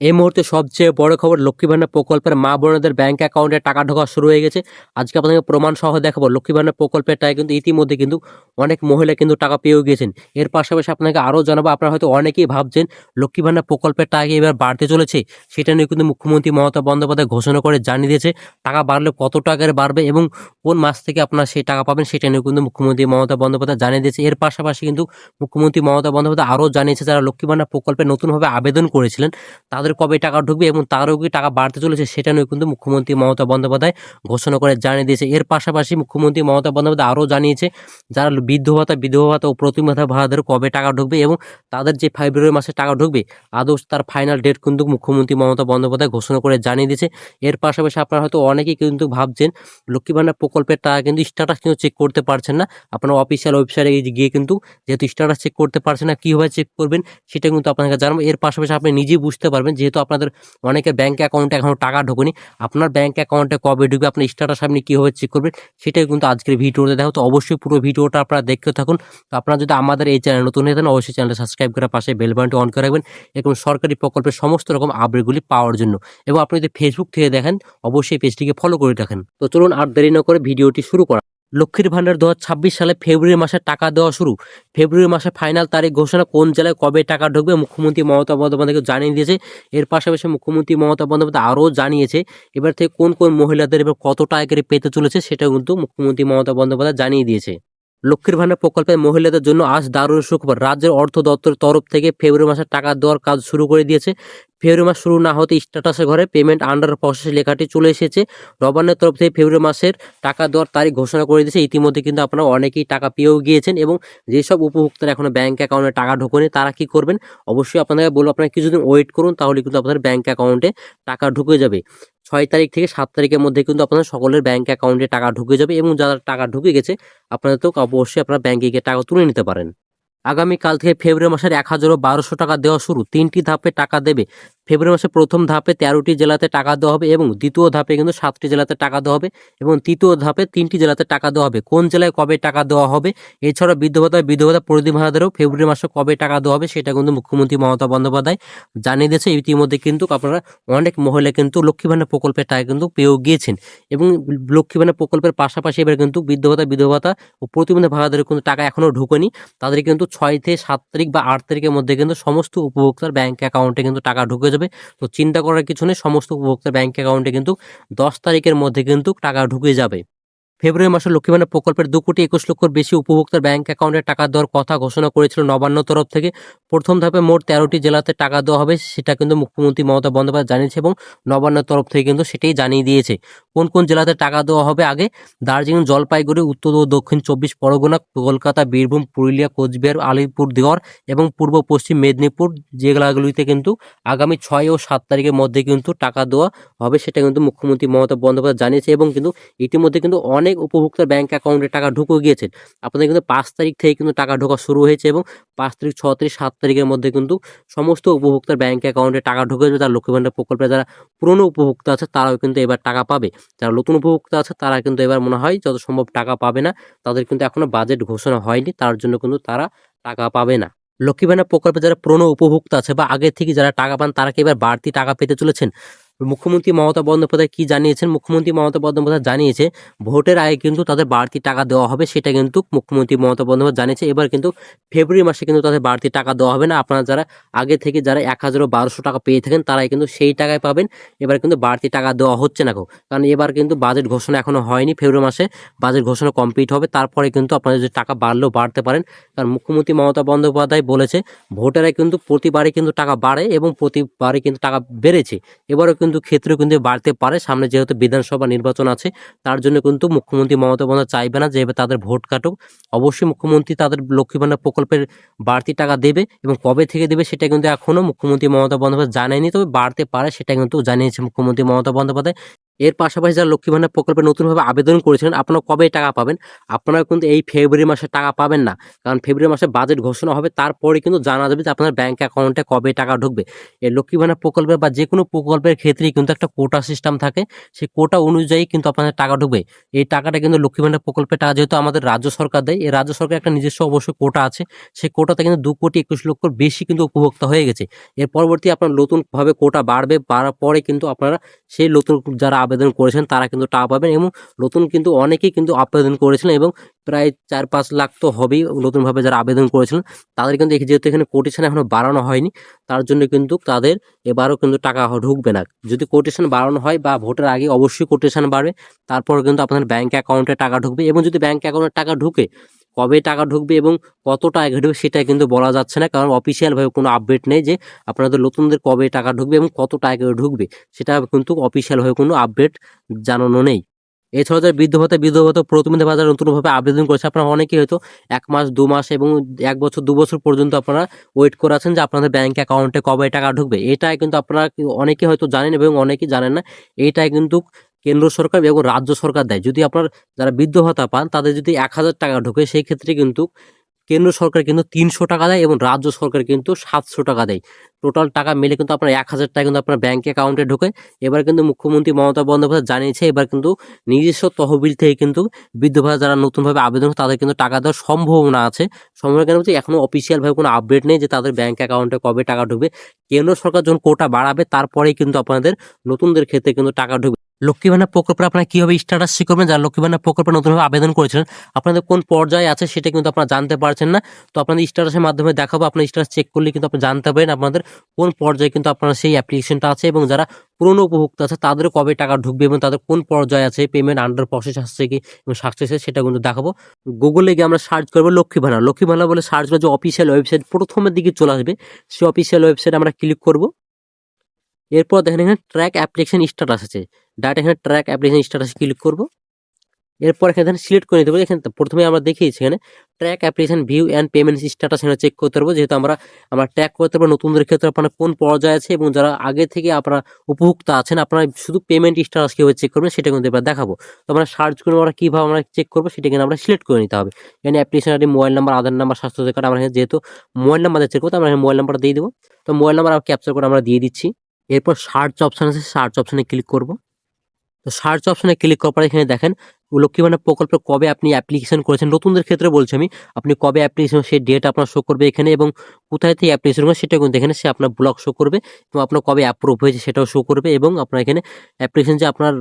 এই মুহূর্তে সবচেয়ে বড় খবর, লক্ষ্মী ভান্ডার প্রকল্পের মা বোনেদের ব্যাংক অ্যাকাউন্টে টাকা ঢোকা শুরু হয়ে গেছে। আজকে আপনাদের প্রমাণ সহ দেখাবো লক্ষ্মী ভান্ডার প্রকল্পের টাকা কিন্তু ইতিমধ্যে কিন্তু অনেক মহিলা কিন্তু টাকা পেয়েও গিয়েছেন। এর পাশাপাশি আপনাকে আরও জানাবো, আপনারা হয়তো অনেকেই ভাবছেন লক্ষ্মী ভান্ডার প্রকল্পের টাকা এবার বাড়তে চলেছে। সেটা নিয়ে কিন্তু মুখ্যমন্ত্রী মমতা বন্দ্যোপাধ্যায় ঘোষণা করে জানিয়ে দিয়েছে টাকা বাড়লে কত টাকার বাড়বে এবং কোন মাস থেকে আপনারা সেই টাকা পাবেন, সেটা নিয়ে কিন্তু মুখ্যমন্ত্রী মমতা বন্দ্যোপাধ্যায় জানিয়ে দিয়েছে। এর পাশাপাশি কিন্তু মুখ্যমন্ত্রী মমতা বন্দ্যোপাধ্যায় আরও জানিয়েছে যারা লক্ষ্মী ভান্ডার প্রকল্পে নতুনভাবে আবেদন করেছিলেন তাদের কবে টাকা ঢুকবে এবং তারও কি টাকা বাড়তে চলেছে, সেটা নিয়ে কিন্তু মুখ্যমন্ত্রী মমতা বন্দ্যোপাধ্যায় ঘোষণা করে জানিয়ে দিয়েছে। এর পাশাপাশি মুখ্যমন্ত্রী মমতা বন্দ্যোপাধ্যায় আরও জানিয়েছে যারা বিধবা ভাতা ও প্রতিমাতা ভাতাদের কবে টাকা ঢুকবে এবং তাদের যে ফেব্রুয়ারি মাসে টাকা ঢুকবে আদৌ তার ফাইনাল ডেট কিন্তু মুখ্যমন্ত্রী মমতা বন্দ্যোপাধ্যায় ঘোষণা করে জানিয়ে দিয়েছে। এর পাশাপাশি আপনারা হয়তো অনেকেই কিন্তু ভাবছেন লক্ষ্মী ভান্ডার প্রকল্পের টাকা কিন্তু স্ট্যাটাস কিন্তু চেক করতে পারছেন না। আপনার অফিসিয়াল ওয়েবসাইটে গিয়ে কিন্তু যেহেতু স্ট্যাটাস চেক করতে পারছেন না, কীভাবে চেক করবেন সেটা কিন্তু আপনাকে জানাবো। এর পাশাপাশি আপনি নিজেই বুঝতে পারবেন, যেহেতু আপনাদের অনেকের ব্যাংক অ্যাকাউন্টে এখনো টাকা ঢোকেনি, আপনার ব্যাংক অ্যাকাউন্টে কবে ঢুকবে, আপনার স্ট্যাটাস আপনি কীভাবে চেক করবেন সেটাই কিন্তু আজকের ভিডিওতে দেখো। তো অবশ্যই পুরো ভিডিওটা আপনারা দেখতে থাকুন। তো আপনারা যদি আমাদের এই চ্যানেল নতুন হয়ে থাকেন অবশ্যই চ্যানেলটা সাবস্ক্রাইব করে পাশে বেল বাটনটি অন করে রাখবেন এবং সরকারি প্রকল্পের সমস্ত রকম আপডেটগুলি পাওয়ার জন্য। এবং আপনি যদি ফেসবুক থেকে দেখেন অবশ্যই পেজটিকে ফলো করে রাখেন। তো চলুন আর দেরি না করে ভিডিওটি শুরু করা। লক্ষ্মীর ভান্ডার 2026 সালে ফেব্রুয়ারি মাসে টাকা দেওয়া শুরু। ফেব্রুয়ারি মাসে ফাইনাল তারিখ ঘোষণা, কোন জেলায় কবে টাকা ঢুকবে মুখ্যমন্ত্রী মমতা বন্দ্যোপাধ্যায়কে জানিয়ে দিয়েছে। এর পাশাপাশি মুখ্যমন্ত্রী মমতা বন্দ্যোপাধ্যায় আরও জানিয়েছে এবার থেকে কোন কোন মহিলাদের এবার কত টাকা করে পেতে চলেছে, সেটা কিন্তু মুখ্যমন্ত্রী মমতা বন্দ্যোপাধ্যায় জানিয়ে দিয়েছে। লক্ষ্মীর ভান্ডার প্রকল্পের মহিলাদের জন্য আজ দারুণ সুখবর, রাজ্যের অর্থ দপ্তরের তরফ থেকে ফেব্রুয়ারি মাসে টাকা দেওয়ার কাজ শুরু করে দিয়েছে। ফেব্রুয়ারি মাস শুরু না হতে স্ট্যাটাসের ঘরে পেমেন্ট আন্ডার প্রসেস লেখাটি চলে এসেছে। নবান্নের তরফ থেকে ফেব্রুয়ারি মাসের টাকা দেওয়ার তারিখ ঘোষণা করে দিয়েছে। ইতিমধ্যে কিন্তু আপনারা অনেকেই টাকা পেয়েও গিয়েছেন এবং যেসব উপভোক্তারা এখনো ব্যাংক অ্যাকাউন্টে টাকা ঢোকেনি তারা কি করবেন, অবশ্যই আপনাদের বলবো আপনারা কিছুদিন ওয়েট করুন, তাহলে কিন্তু আপনাদের ব্যাংক অ্যাকাউন্টে টাকা ঢুকে যাবে। 6 তারিখ থেকে 7 তারিখের মধ্যে কিন্তু আপনাদের সকলের ব্যাংক অ্যাকাউন্টে টাকা ঢুকে যাবে এবং যারা টাকা ঢুকে গেছে আপনাদের তো অবশ্যই আপনারা ব্যাংকে গিয়ে টাকা তুলে নিতে পারেন। আগামীকাল থেকে ফেব্রুয়ারি মাসের ১,১২০০ টাকা দেওয়া শুরু। ৩টি ধাপে টাকা দেবে। ফেব্রুয়ারি মাসের প্রথম ধাপে 13টি জেলাতে টাকা দেওয়া হবে এবং দ্বিতীয় ধাপে কিন্তু 7টি জেলাতে টাকা দেওয়া হবে এবং তৃতীয় ধাপে 3টি জেলাতে টাকা দেওয়া হবে। কোন জেলায় কবে টাকা দেওয়া হবে, এছাড়া বিধবা প্রতিমাদেরও ফেব্রুয়ারি মাসে কবে টাকা দেওয়া হবে সেটা কিন্তু মুখ্যমন্ত্রী মমতা বন্দ্যোপাধ্যায় জানিয়ে দিয়েছে। ইতিমধ্যে কিন্তু আপনারা অনেক মহিলা কিন্তু লক্ষ্মী ভান্ডার প্রকল্পের টাকা কিন্তু পেয়েও গিয়েছেন এবং লক্ষ্মী ভান্ডার প্রকল্পের পাশাপাশি এবার কিন্তু বিধবা ও প্রতিবন্ধী ভাতাদের কিন্তু টাকা এখনও ঢোকেনি। তাদের কিন্তু 6 থেকে 7 তারিখ বা 8 তারিখের মধ্যে কিন্তু সমস্ত উপভোক্তার ব্যাংক অ্যাকাউন্টে কিন্তু টাকা ঢুকে যাবে। তো চিন্তা করার কিছু নেই, সমস্ত উপভোক্তার ব্যাংক অ্যাকাউন্টে কিন্তু 10 তারিখের মধ্যে কিন্তু টাকা ঢুকে যাবে। ফেব্রুয়ারি মাসে লক্ষ্মী ভান্ডার প্রকল্পের 2,21,00,000 বেশি উপভোক্তার ব্যাংক অ্যাকাউন্টে টাকা দেওয়ার কথা ঘোষণা করেছিল নবান্ন তরফ থেকে। প্রথম ধাপে মোট 13টি জেলাতে টাকা দেওয়া হবে, সেটা কিন্তু মুখ্যমন্ত্রী মমতা বন্দ্যোপাধ্যায় জানিয়েছে এবং নবান্নের তরফ থেকে কিন্তু সেটাই জানিয়ে দিয়েছে। কোন কোন জেলাতে টাকা দেওয়া হবে, আগে দার্জিলিং, জলপাইগুড়ি, উত্তর ও দক্ষিণ 24 পরগনা, কলকাতা, বীরভূম, পুরুলিয়া, কোচবিহার, আলিপুরদুয়ার এবং পূর্ব পশ্চিম মেদিনীপুর জেলাগুলিতে কিন্তু আগামী 6 ও 7 তারিখের মধ্যে কিন্তু টাকা দেওয়া হবে, সেটা কিন্তু মুখ্যমন্ত্রী মমতা বন্দ্যোপাধ্যায় জানিয়েছে এবং কিন্তু ইতিমধ্যে কিন্তু অনেক উপভোক্তার ব্যাংক অ্যাকাউন্টে টাকা ঢুকে গিয়েছে। আপনাদের কিন্তু 5 তারিখ থেকে কিন্তু টাকা ঢোকা শুরু হয়েছে এবং 5 তারিখ, 6 তারিখ, 7 তারিখের মধ্যে কিন্তু সমস্ত উপভোক্তার ব্যাংক অ্যাকাউন্টে টাকা ঢুকে যাবে। তার লক্ষ্মী ভান্ডার প্রকল্পে যারা পুরনো উপভোক্তা আছে তারাও কিন্তু এবার টাকা পাবে। যারা নতুন উপভোক্তা আছে তারা কিন্তু এবার মনে হয় যত সম্ভব টাকা পাবে না, তাদের কিন্তু এখনো বাজেট ঘোষণা হয়নি, তার জন্য কিন্তু তারা টাকা পাবে না। লক্ষ্মী ভান্ডার প্রকল্পে যারা পুরনো উপভোক্তা আছে বা আগে থেকে যারা টাকা পান তারা কি এবার বাড়তি টাকা পেতে চলেছেন। মুখ্যমন্ত্রী মমতা বন্দ্যোপাধ্যায় কি জানিয়েছেন, মুখ্যমন্ত্রী মমতা বন্দ্যোপাধ্যায় জানিয়েছে ভোটের আগে কিন্তু তাদের বাড়তি টাকা দেওয়া হবে, সেটা কিন্তু মুখ্যমন্ত্রী মমতা বন্দ্যোপাধ্যায় জানিয়েছে। এবার কিন্তু ফেব্রুয়ারি মাসে কিন্তু তাদের বাড়তি টাকা দেওয়া হবে না। আপনারা যারা আগে থেকে যারা 1,1200 টাকা পেয়ে থাকেন তারাই কিন্তু সেই টাকায় পাবেন। এবার কিন্তু বাড়তি টাকা দেওয়া হচ্ছে না, কারণ এবার কিন্তু বাজেট ঘোষণা এখনো হয়নি। ফেব্রুয়ারি মাসে বাজেট ঘোষণা কমপ্লিট হবে, তারপরে কিন্তু আপনাদের যে টাকা বাড়লেও বাড়তে পারেন। কারণ মুখ্যমন্ত্রী মমতা বন্দ্যোপাধ্যায় বলেছে ভোটেরাই কিন্তু প্রতিবারই কিন্তু টাকা বাড়ে এবং প্রতিবারই কিন্তু টাকা বেড়েছে, এবারও কিন্তু ক্ষেত্রে কিন্তু বাড়তে পারে। সামনে যেহেতু বিধানসভা নির্বাচন আছে তার জন্য কিন্তু মুখ্যমন্ত্রী মমতা বন্দ্যোপাধ্যায় চাইবে না যে তাদের ভোট কাটুক। অবশ্যই মুখ্যমন্ত্রী তাদের লক্ষ্মী ভান্ডার প্রকল্পের বাড়তি টাকা দেবে এবং কবে থেকে দেবে সেটা কিন্তু এখনো মুখ্যমন্ত্রী মমতা বন্দ্যোপাধ্যায় জানায়নি, তবে বাড়তে পারে সেটা কিন্তু জানিয়েছে মুখ্যমন্ত্রী মমতা বন্দ্যোপাধ্যায়। এর পাশাপাশি যারা লক্ষ্মী ভান্ডার প্রকল্পে নতুনভাবে আবেদন করেছিলেন, আপনারা কবে টাকা পাবেন? আপনারা কিন্তু এই ফেব্রুয়ারি মাসে টাকা পাবেন না। কারণ ফেব্রুয়ারি মাসে বাজেট ঘোষণা হবে, তারপরে কিন্তু জানা যাবে যে আপনার ব্যাংক অ্যাকাউন্টে কবে টাকা ঢুকবে। এই লক্ষ্মী ভান্ডার প্রকল্পে বা যেকোনো প্রকল্পের ক্ষেত্রেই কিন্তু একটা কোটা সিস্টেম থাকে। সেই কোটা অনুযায়ী কিন্তু আপনাদের টাকা ঢুকবে। এই টাকাটা কিন্তু লক্ষ্মী ভান্ডার প্রকল্পের টাকা যেহেতু আমাদের রাজ্য সরকার দেয়, এই রাজ্য সরকারের একটা নিজস্ব অবশ্যই কোটা আছে। সেই কোটাতে কিন্তু 2,21,00,000 বেশি কিন্তু উপভোক্তা হয়ে গেছে। এর পরবর্তী আপনার নতুনভাবে কোটা বাড়বে, বাড়ার পরে কিন্তু আপনারা সেই নতুন যারা আবেদন করেছেন তারা কিন্তু টাকা পাবেন, এবং নতুন কিন্তু অনেকেই কিন্তু আবেদন করেছিলেন, এবং প্রায় 4-5 লাখ তো হবেই নতুনভাবে যারা আবেদন করেছিলেন। তাদের কিন্তু যেহেতু এখানে কোটেশন এখনো বাড়ানো হয়নি, তার জন্য কিন্তু তাদের এবারও কিন্তু টাকা ঢুকবে না। যদি কোটেশন বাড়ানো হয় বা ভোটের আগে অবশ্যই কোটেশন বাড়বে, তারপর কিন্তু আপনার ব্যাংক অ্যাকাউন্টে টাকা ঢুকবে। এবং যদি ব্যাংক অ্যাকাউন্টে টাকা ঢুকে, কবে টাকা ঢুকবে এবং কত টাকা ঢুকবে সেটা কিন্তু বলা যাচ্ছে না, কারণ অফিসিয়াল ভাবে কোনো আপডেট নেই যে আপনাদের নতুনদের কবে টাকা ঢুকবে এবং কত টাকা ঢুকবে, সেটা কিন্তু অফিসিয়াল ভাবে কোনো আপডেট জানানো নেই। এছাড়াও যারা বিধবা ভাতা প্রতিবন্ধী ভাতা নতুনভাবে আবেদন করেছে, আপনারা অনেকেই হয়তো 1 মাস 2 মাস এবং 1 বছর 2 বছর পর্যন্ত আপনারা ওয়েট করে আছেন যে আপনাদের ব্যাংক অ্যাকাউন্টে কবে টাকা ঢুকবে। এটাই কিন্তু আপনারা অনেকে হয়তো জানেন এবং অনেকেই জানেন না। এইটাই কিন্তু কেন্দ্র সরকার এবং রাজ্য সরকার দেয়। যদি আপনার যারা বৃদ্ধ ভাতা পান তাদের যদি 1,000 টাকা ঢোকে, সেই ক্ষেত্রে কিন্তু কেন্দ্র সরকার কিন্তু 300 টাকা দেয় এবং রাজ্য সরকার কিন্তু 700 টাকা দেয়। টোটাল টাকা মিলে কিন্তু আপনার 1,000 টাকা কিন্তু আপনার ব্যাংক অ্যাকাউন্টে ঢোকে। এবার কিন্তু মুখ্যমন্ত্রী মমতা বন্দ্যোপাধ্যায় জানিয়েছে, এবার কিন্তু নিজস্ব তহবিল থেকে কিন্তু বৃদ্ধ ভাতা যারা নতুনভাবে আবেদন তাদের কিন্তু টাকা দেওয়ার সম্ভাবনা আছে। সম্ভাবনা কেন বলছি, এখনো অফিসিয়াল ভাবে কোনো আপডেট নেই যে তাদের ব্যাংক অ্যাকাউন্টে কবে টাকা ঢুকবে। কেন্দ্র সরকার যখন কোটা বাড়াবে তারপরেই কিন্তু আপনাদের নতুনদের ক্ষেত্রে কিন্তু টাকা ঢুকবে। লক্ষ্মী ভান্ডার প্রকল্পে আপনারা কিভাবে স্ট্যাটাস চেক করবেন? যারা লক্ষ্মী ভান্ডার প্রকল্পে নতুনভাবে আবেদন করেছিলেন, আপনাদের কোন পর্যায়ে আছে সেটা কিন্তু আপনারা জানতে পারছেন না। তো আপনাদের স্ট্যাটাসের মাধ্যমে দেখাবো, আপনার স্ট্যাটাস চেক করলে কিন্তু আপনি জানতে পারেন আপনাদের কোন পর্যায়ে কিন্তু আপনার সেই অ্যাপ্লিকেশনটা আছে, এবং যারা পুরনো উপভোক্তা আছে তাদেরও কবে টাকা ঢুকবে এবং তাদের কোন পর্যায়ে আছে, পেমেন্ট আন্ডার প্রসেস আসছে কি এবং সাকসেস সেটা কিন্তু দেখাবো। গুগলে গিয়ে আমরা সার্চ করবো লক্ষ্মী ভান্ডার। লক্ষ্মী ভান্ডার বলে সার্চ করে যে অফিসিয়াল ওয়েবসাইট প্রথমের দিকে চলে আসবে, সেই অফিসিয়াল ওয়েবসাইটে আমরা ক্লিক করব। এরপর দেখেন এখানে ট্র্যাক অ্যাপ্লিকেশন স্ট্যাটাস আছে, ডাইরেক্ট এখানে ট্র্যাক অ্যাপ্লিকেশন স্ট্যাটাসে ক্লিক করব। এরপর এখানে সিলেক্ট করে নিতে হবে। এখানে প্রথমে আমরা দেখিয়েছি এখানে track application view and payment status এখানে চেক করতে পারবো, যেহেতু আমরা ট্র্যাক করতে পারবো নতুনদের ক্ষেত্রে আপনার কোন পর্যায়ে আছে, এবং যারা আগে থেকে আপনারা উপভোক্তা আছেন আপনারা শুধু পেমেন্ট স্ট্যাটাস কীভাবে চেক করবেন সেটা কিন্তু এবার দেখাবো। তো আমরা সার্চ করে আমরা কীভাবে আমরা চেক করবো সেটা কিন্তু আমরা সিলেক্ট করে নিতে হবে। এখানে অ্যাপ্লিকেশন আইডি, মোবাইল নাম্বার, আধার নাম্বার, স্বাস্থ্য কার্ড, আমরা যেহেতু মোবাইল নাম্বার চেক করতে আমরা মোবাইল নাম্বারটা দিয়ে দেবো। তো মোবাইল নাম্বার ক্যাপচার করে আমরা দিয়ে দিচ্ছি। এরপর সার্চ অপশন আছে, সার্চ অপশনে ক্লিক করব। তো সার্চ অপশনে ক্লিক করার পরে এখানে দেখেন লক্ষ্মী ভান্ডার প্রকল্পে কবে আপনি অ্যাপ্লিকেশন করেছেন, নতুনদের ক্ষেত্রে বলছি আমি, আপনি কবে অ্যাপ্লিকেশন সেই ডেট আপনার শো করবে এখানে, এবং কোথায় থেকে অ্যাপ্লিকেশন করবে সেটা কিন্তু এখানে সে আপনার ব্লক শো করবে, এবং আপনার কবে অ্যাপ্রুভ হয়েছে সেটাও শো করবে, এবং আপনার এখানে অ্যাপ্লিকেশন যে আপনার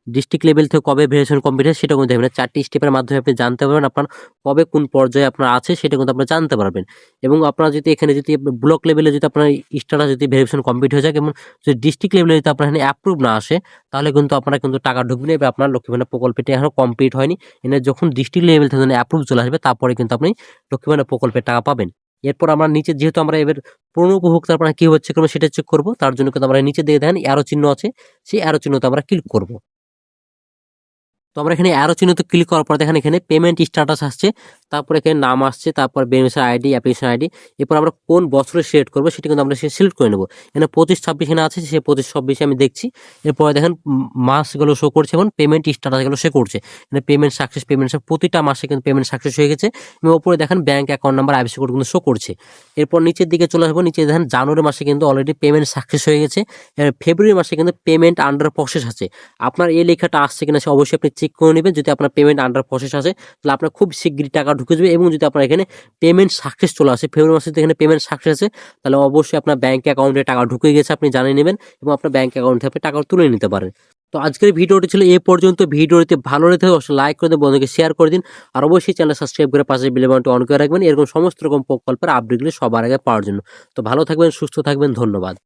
ডিস্ট্রিক্ট লেভেল থেকে কবে ভেরিফিকেশন কমপ্লিট হয় সেটা কিন্তু এখানে 4টি স্টেপের মাধ্যমে আপনি জানতে পারবেন আপনার কবে কোন পর্যায়ে আপনার আছে সেটা কিন্তু আপনি জানতে পারবেন। এবং আপনারা যদি এখানে যদি ব্লক লেভেলে যদি আপনার স্ট্যাটাস যদি ভেরিফিকেশন কমপ্লিট হয়ে যায়, এবং যদি ডিস্ট্রিক্ট লেভেলে যদি আপনার এখানে অ্যাপ্রুভ না আসে, তাহলে কিন্তু আপনারা কিন্তু টাকা ঢুকবে না, এবং আপনার লক্ষ্মী ভান্ডার প্রকল্পটি এখনো কমপ্লিট হয়নি। এনে যখন ডিস্ট্রিক্ট লেভেল থেকে অ্যাপ্রুভ চলে আসবে তারপরে কিন্তু আপনি লক্ষ্মী ভান্ডার প্রকল্পের টাকা পাবেন। এরপর আমরা নিচে যেহেতু আমরা এবার পুরনো উপভোক্তা আপনারা কীভাবে চেক করবো সেটা চেক করবো, তার জন্য কিন্তু আমরা নিচে দিয়ে দেখেন অ্যারো চিহ্ন আছে, সেই অ্যারো চিহ্নতে আমরা ক্লিক করবো। তো আমরা এখানে অ্যারো চিহ্নতে ক্লিক করার পর দেখেন এখানে পেমেন্ট স্ট্যাটাস আসছে, তারপর এখানে নাম আসছে, তারপর বেনিফিশিয়ারি আইডি, অ্যাপ্লিকেশন আইডি। এরপর আমরা কোন বছরে সিলেক্ট করবো সেটা কিন্তু আমরা সিলেক্ট করে নেবো। এখানে 25-26 এখানে আছে, সেই 25-26 আমি দেখছি। এরপরে দেখেন মাসগুলো শো করছে এবং পেমেন্ট স্ট্যাটাসগুলো শো করছে। এখানে পেমেন্ট সাকসেস, প্রতিটা মাসে কিন্তু পেমেন্ট সাকসেস হয়ে গেছে, এবং ওপরে দেখেন bank account number, IFSC code কিন্তু শো করছে। এরপর নিচের দিকে চলে আসবো, নিচে দেখেন জানুয়ারি মাসে কিন্তু অলরেডি পেমেন্ট সাকসেস হয়ে গেছে, ফেব্রুয়ারি মাসে কিন্তু পেমেন্ট আন্ডার প্রসেস আছে। আপনার এই লেখাটা আসছে কিনা সে অবশ্যই আপনি চেক করে নেবেন। যদি আপনার পেমেন্ট আন্ডার প্রসেস আছে তাহলে আপনার খুব শীঘ্রই টাকা ঢুকে যাবে, এবং যদি আপনার এখানে পেমেন্ট সাকসেস চলে আসে, ফেব্রুয়ারি মাসে এখানে পেমেন্ট সাকসেস আছে, তাহলে অবশ্যই আপনার ব্যাংক অ্যাকাউন্টে টাকা ঢুকে গেছে আপনি জানিয়ে নেবেন, এবং আপনার ব্যাংক অ্যাকাউন্ট থেকে আপনি টাকা তুলে নিতে পারেন। তো আজকের ভিডিওটি ছিল এ পর্যন্ত। ভিডিওটি ভালো লেগে থাকলে অবশ্যই লাইক করে দিন, বন্ধুকে শেয়ার করে দিন, আর অবশ্যই চ্যানেল সাবস্ক্রাইব করে পাশে বেল বাটনটি অন করে রাখবেন এরকম সমস্ত রকম প্রকল্পের আপডেটগুলি সবার আগে পাওয়ার জন্য। তো ভালো থাকবেন, সুস্থ থাকবেন, ধন্যবাদ।